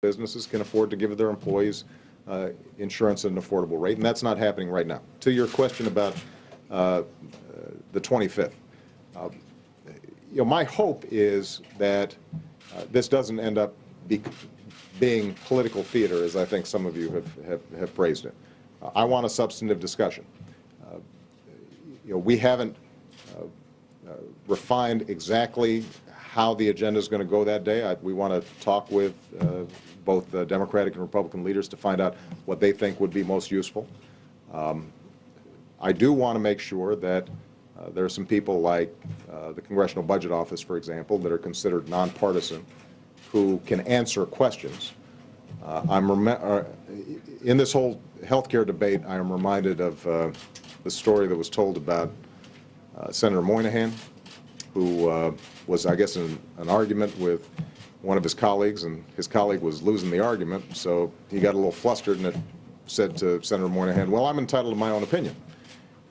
businesses can afford to give their employees insurance at an affordable rate, and that's not happening right now. To your question about the 25th, my hope is that this doesn't end up being political theater, as I think some of you have phrased it. I want a substantive discussion. We haven't refined exactly how the agenda is going to go that day. We want to talk with both the Democratic and Republican leaders to find out what they think would be most useful. I do want to make sure that there are some people like the Congressional Budget Office, for example, that are considered nonpartisan, who can answer questions. In this whole health care debate, I am reminded of the story that was told about Senator Moynihan, who was, I guess, in an argument with one of his colleagues, and his colleague was losing the argument, so he got a little flustered and it said to Senator Moynihan, "Well, I'm entitled to my own opinion."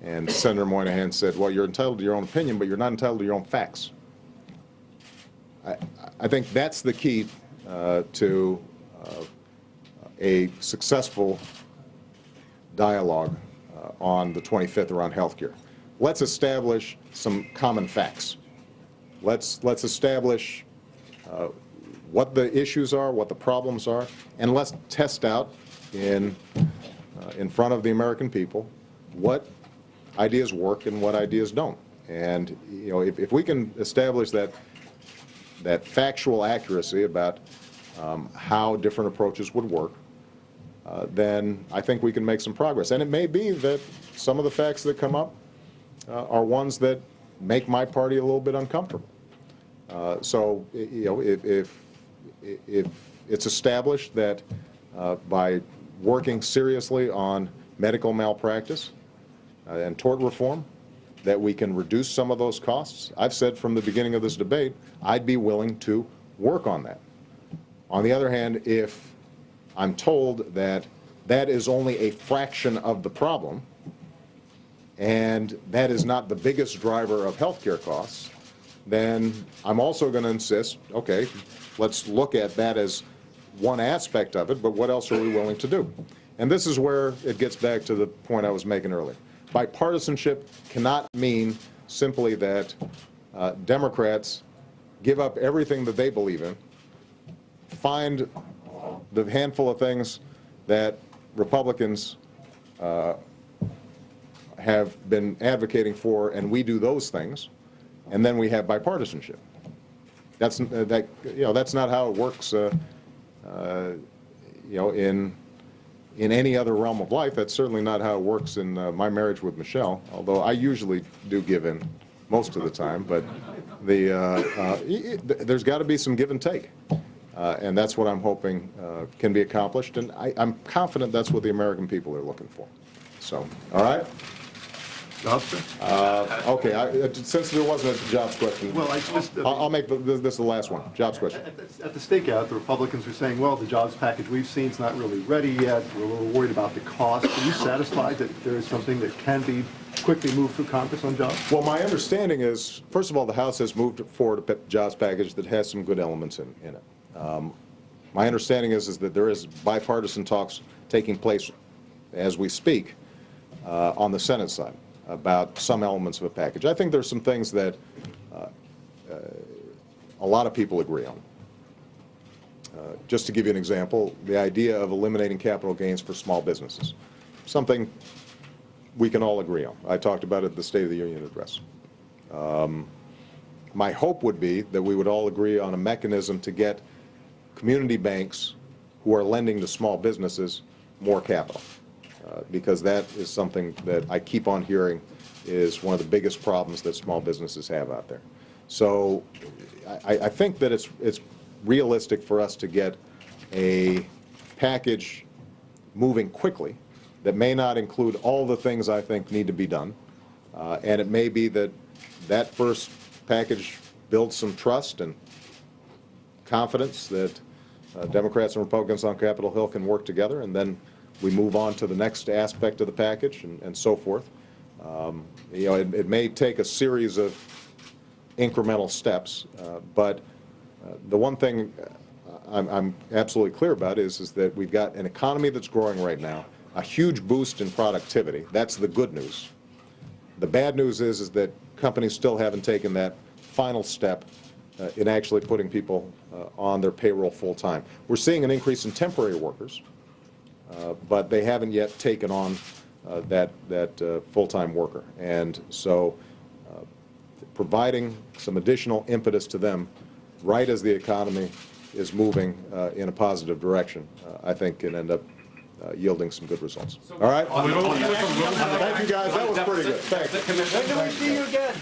And Senator Moynihan said, "Well, you're entitled to your own opinion, but you're not entitled to your own facts." I think that's the key to a successful dialogue on the 25th around health care. Let's establish some common facts. Let's establish what the issues are, what the problems are, and let's test out in front of the American people what ideas work and what ideas don't. And if we can establish that factual accuracy about how different approaches would work, then I think we can make some progress. And it may be that some of the facts that come up are ones that make my party a little bit uncomfortable. So if it's established that by working seriously on medical malpractice and tort reform, that we can reduce some of those costs, I've said from the beginning of this debate, I'd be willing to work on that. On the other hand, if I'm told that that is only a fraction of the problem, and that is not the biggest driver of health care costs, then I'm also going to insist, okay, let's look at that as one aspect of it, but what else are we willing to do? And this is where it gets back to the point I was making earlier. Bipartisanship cannot mean simply that Democrats give up everything that they believe in, find the handful of things that Republicans have been advocating for, and we do those things, and then we have bipartisanship. That's that's not how it works. In any other realm of life, that's certainly not how it works in my marriage with Michelle. Although I usually do give in most of the time, but there's got to be some give and take. And that's what I'm hoping can be accomplished, and I'm confident that's what the American people are looking for. So, all right? Okay, since there wasn't a jobs question, well, I'll make this the last one. Jobs question. At the stakeout, the Republicans were saying, well, the jobs package we've seen is not really ready yet. We're a little worried about the cost. Are you satisfied that there is something that can be quickly moved through Congress on jobs? Well, my understanding is, first of all, the House has moved forward a jobs package that has some good elements in it. My understanding is that there is bipartisan talks taking place as we speak on the Senate side about some elements of a package. I think there's some things that a lot of people agree on. Just to give you an example, the idea of eliminating capital gains for small businesses, something we can all agree on. I talked about it at the State of the Union address. My hope would be that we would all agree on a mechanism to get community banks who are lending to small businesses more capital. Because that is something that I keep on hearing is one of the biggest problems that small businesses have out there. So I think that it's realistic for us to get a package moving quickly that may not include all the things I think need to be done. And it may be that that first package builds some trust and confidence that Democrats and Republicans on Capitol Hill can work together, and then we move on to the next aspect of the package and so forth. It may take a series of incremental steps, but the one thing I'm absolutely clear about is that we've got an economy that's growing right now, a huge boost in productivity. That's the good news. The bad news is that companies still haven't taken that final step in actually putting people on their payroll full time. We're seeing an increase in temporary workers, but they haven't yet taken on that full-time worker. And so providing some additional impetus to them right as the economy is moving in a positive direction, I think can end up yielding some good results. All right? Thank you, guys. That was pretty good. Thanks. When do we see you again?